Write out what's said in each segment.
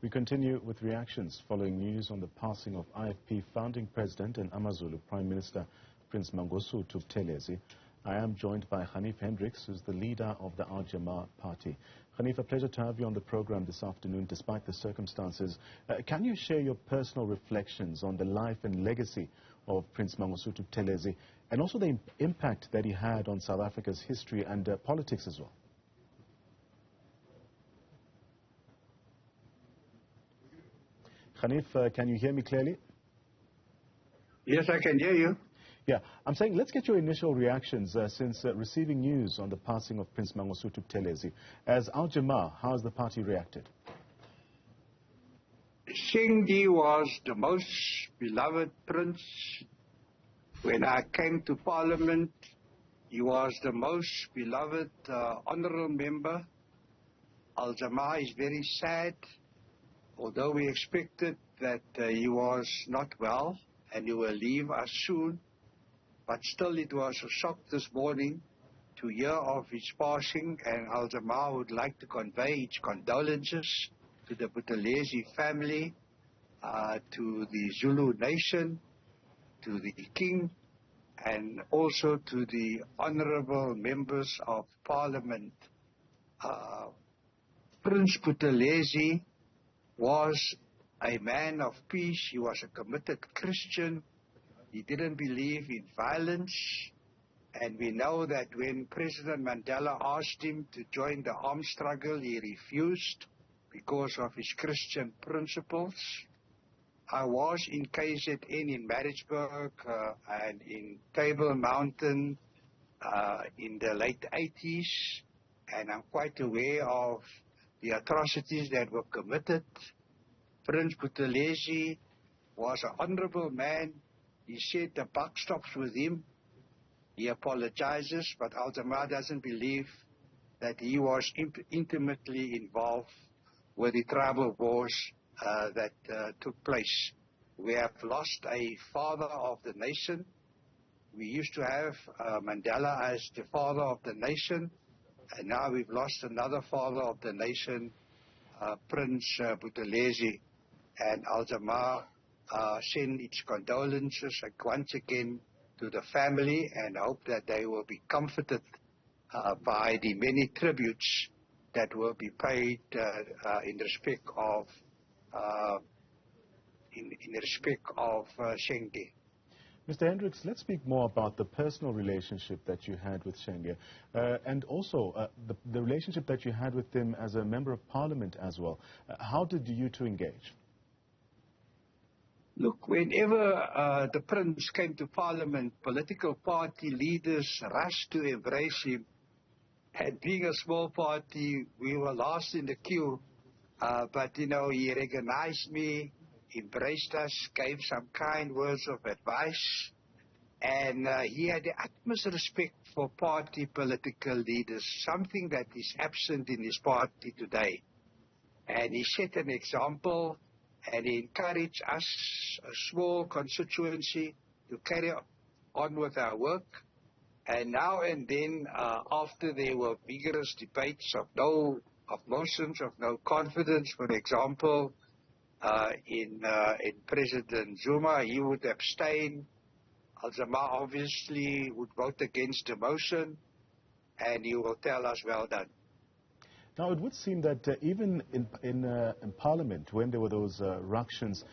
We continue with reactions following news on the passing of IFP founding president and AmaZulu Prime Minister Prince Mangosuthu Buthelezi. I am joined by Ganief Hendricks, who's the leader of the Jama-ah Party. Ganief, a pleasure to have you on the program this afternoon despite the circumstances. Can you share your personal reflections on the life and legacy of Prince Mangosuthu Buthelezi and also the impact that he had on South Africa's history and politics as well? Ganief, can you hear me clearly? Yes, I can hear you. Yeah, I'm saying let's get your initial reactions since receiving news on the passing of Prince Mangosuthu Buthelezi. As Jama-ah, how has the party reacted? Shengi was the most beloved prince. When I came to Parliament, he was the most beloved honorable member. Jama-ah is very sad, although we expected that he was not well and he will leave us soon. But still, it was a shock this morning to hear of his passing, and Jama-ah would like to convey its condolences to the Buthelezi family, to the Zulu nation, to the king, and also to the honorable members of Parliament. Prince Buthelezi was a man of peace. He was a committed Christian. He didn't believe in violence, and we know that when President Mandela asked him to join the armed struggle, he refused because of his Christian principles. I was in KZN in Maritzburg and in Table Mountain in the late 80s, and I'm quite aware of the atrocities that were committed. Prince Buthelezi was an honorable man. He said the buck stops with him. He apologizes, but Jama-ah doesn't believe that he was intimately involved with the tribal wars that took place. We have lost a father of the nation. We used to have Mandela as the father of the nation, and now we've lost another father of the nation, Prince Buthelezi. And Jama-ah send its condolences once again to the family and hope that they will be comforted by the many tributes that will be paid in respect of Shengi. Mr. Hendricks, let's speak more about the personal relationship that you had with Shengi and also the relationship that you had with him as a member of Parliament as well. How did you two engage? Look, whenever the prince came to Parliament, political party leaders rushed to embrace him. And being a small party, we were last in the queue. But, you know, he recognized me, embraced us, gave some kind words of advice. And he had the utmost respect for party political leaders, something that is absent in his party today. And he set an example. And he encouraged us, a small constituency, to carry on with our work. And now and then, after there were vigorous debates of motions of no confidence, for example, in President Zuma, he would abstain. Jama-ah obviously would vote against the motion, and he will tell us, well done. Now, it would seem that even in Parliament, when there were those ructions,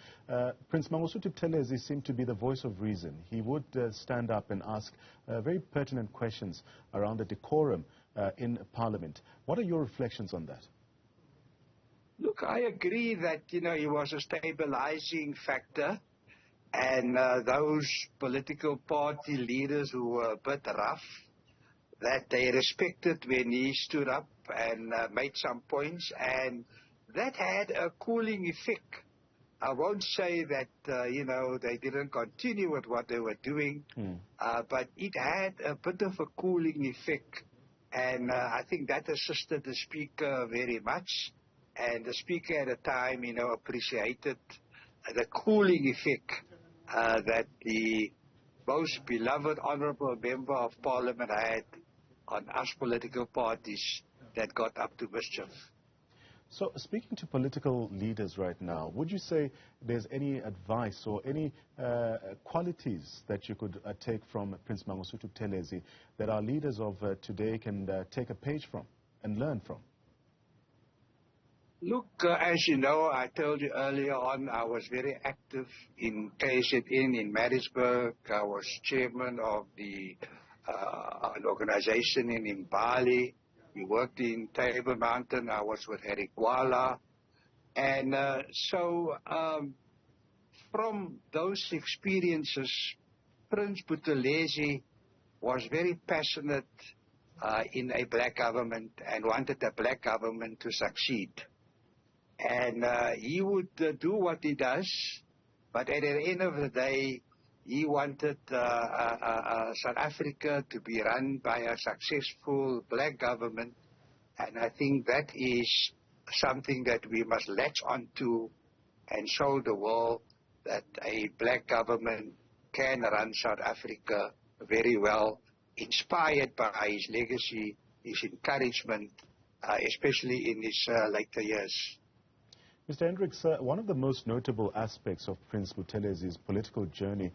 Prince Mangosuthu Buthelezi seemed to be the voice of reason. He would stand up and ask very pertinent questions around the decorum in Parliament. What are your reflections on that? Look, I agree that, you know, he was a stabilizing factor, and those political party leaders who were a bit rough, that they respected when he stood up and made some points, and that had a cooling effect. I won't say that, you know, they didn't continue with what they were doing, but it had a bit of a cooling effect, and I think that assisted the speaker very much, and the speaker at the time, you know, appreciated the cooling effect that the most beloved honorable member of Parliament had on us political parties that got up to mischief. So, speaking to political leaders right now, would you say there's any advice or any qualities that you could take from Prince Mangosuthu Buthelezi that our leaders of today can take a page from and learn from? Look, as you know, I told you earlier on, I was very active in KZN in Maritzburg. I was chairman of an organization in Bali. We worked in Table Mountain. I was with Harry Kuala. And from those experiences, Prince Buthelezi was very passionate in a black government and wanted a black government to succeed. And he would do what he does, but at the end of the day, he wanted South Africa to be run by a successful black government. And I think that is something that we must latch onto and show the world that a black government can run South Africa very well, inspired by his legacy, his encouragement, especially in his later years. Mr. Hendricks, one of the most notable aspects of Prince Buthelezi's political journey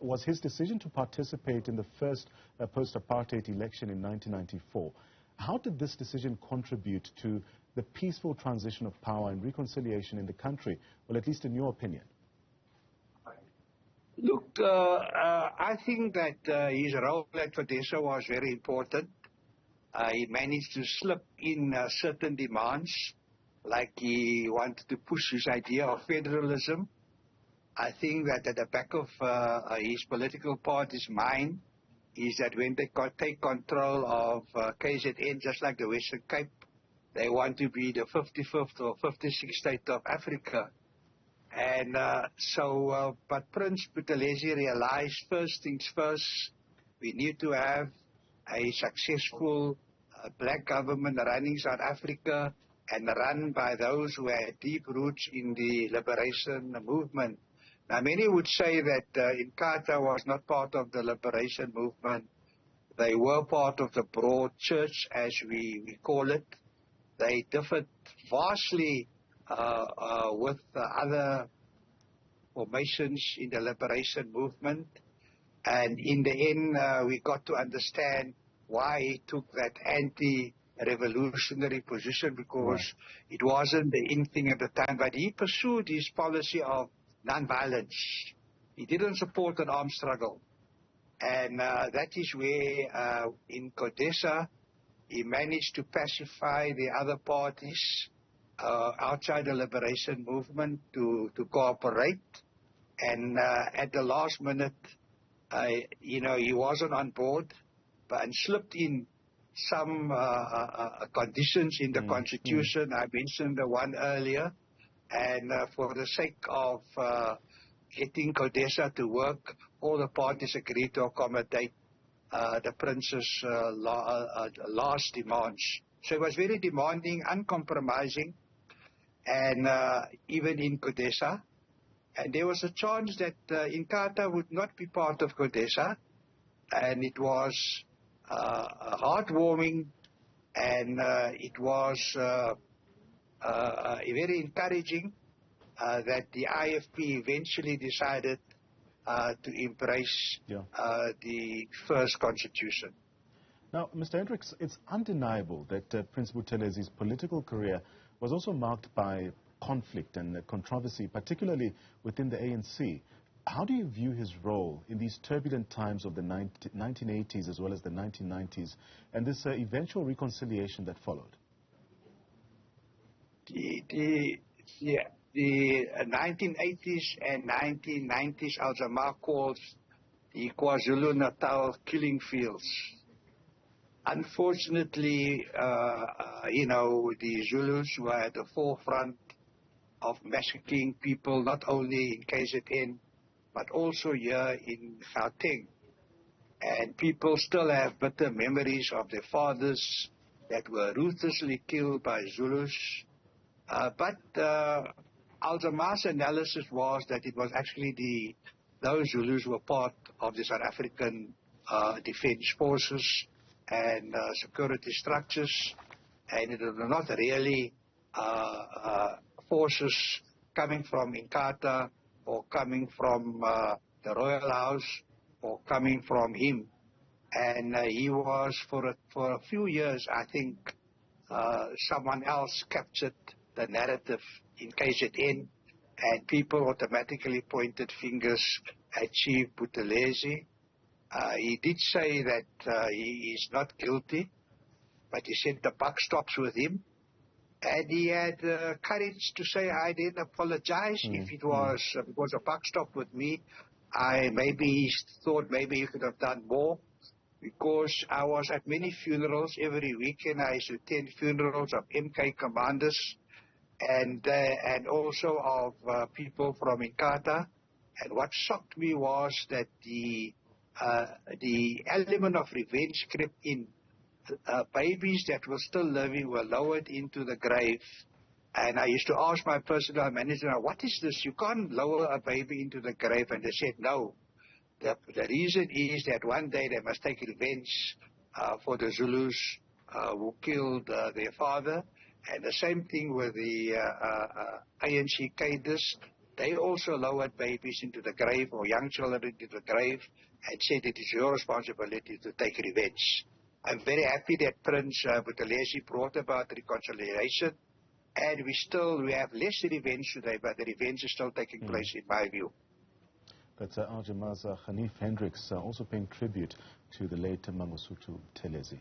was his decision to participate in the first post-apartheid election in 1994. How did this decision contribute to the peaceful transition of power and reconciliation in the country, well, at least in your opinion? Look, I think that his role at CODESA was very important. He managed to slip in certain demands, like he wanted to push his idea of federalism. I think that at the back of his political party's mind is that when they take control of KZN, just like the Western Cape, they want to be the 55th or 56th state of Africa. And but Prince Buthelezi realized, first things first, we need to have a successful black government running South Africa, and run by those who had deep roots in the liberation movement. Now, many would say that Inkatha was not part of the liberation movement. They were part of the broad church, as we call it. They differed vastly with other formations in the liberation movement. And in the end, we got to understand why he took that anti-revolutionary position, because it wasn't the in thing at the time. But he pursued his policy of non-violence. He didn't support an armed struggle. And that is where, in CODESA, he managed to pacify the other parties outside the liberation movement to cooperate. And at the last minute, he wasn't on board, and slipped in some conditions in the Constitution. I mentioned the one earlier. And for the sake of getting CODESA to work, all the parties agreed to accommodate the Prince's last demands. So it was very demanding, uncompromising, and even in CODESA. And there was a chance that Inkatha would not be part of CODESA, and it was heartwarming, and it was very encouraging that the IFP eventually decided to embrace the first constitution. Now, Mr. Hendricks, it's undeniable that Prince Buthelezi's political career was also marked by conflict and controversy, particularly within the ANC. How do you view his role in these turbulent times of the 1980s as well as the 1990s, and this eventual reconciliation that followed? The 1980s and 1990s, Jama-ah calls the KwaZulu-Natal killing fields. Unfortunately, the Zulus were at the forefront of massacring people, not only in KZN, but also here in Gauteng. And people still have bitter memories of their fathers that were ruthlessly killed by Zulus. But Al-Jamaah's analysis was that it was actually those Zulus were part of the South African defense forces and security structures, and it was not really forces coming from Inkatha or coming from the Royal House or coming from him. And he was, for a few years, I think, someone else captured the narrative in KZN, and people automatically pointed fingers at Chief Buthelezi. He did say that he is not guilty, but he said the buck stops with him. And he had courage to say, I didn't apologize if it was because a buck stopped with me. Maybe he thought maybe he could have done more, because I was at many funerals every weekend. I used to attend funerals of MK commanders and also of people from Inkatha. And what shocked me was that the element of revenge crept in. Babies that were still living were lowered into the grave. And I used to ask my personal manager, what is this? You can't lower a baby into the grave. And they said, no. The reason is that one day they must take revenge for the Zulus who killed their father. And the same thing with the ANC cadres. They also lowered babies into the grave, or young children into the grave, and said it is your responsibility to take revenge. I'm very happy that Prince Buthelezi brought about reconciliation, and we have less revenge today, but the revenge is still taking place, in my view. That's Jama-ah Ganief Hendricks also paying tribute to the late Mangosuthu Buthelezi.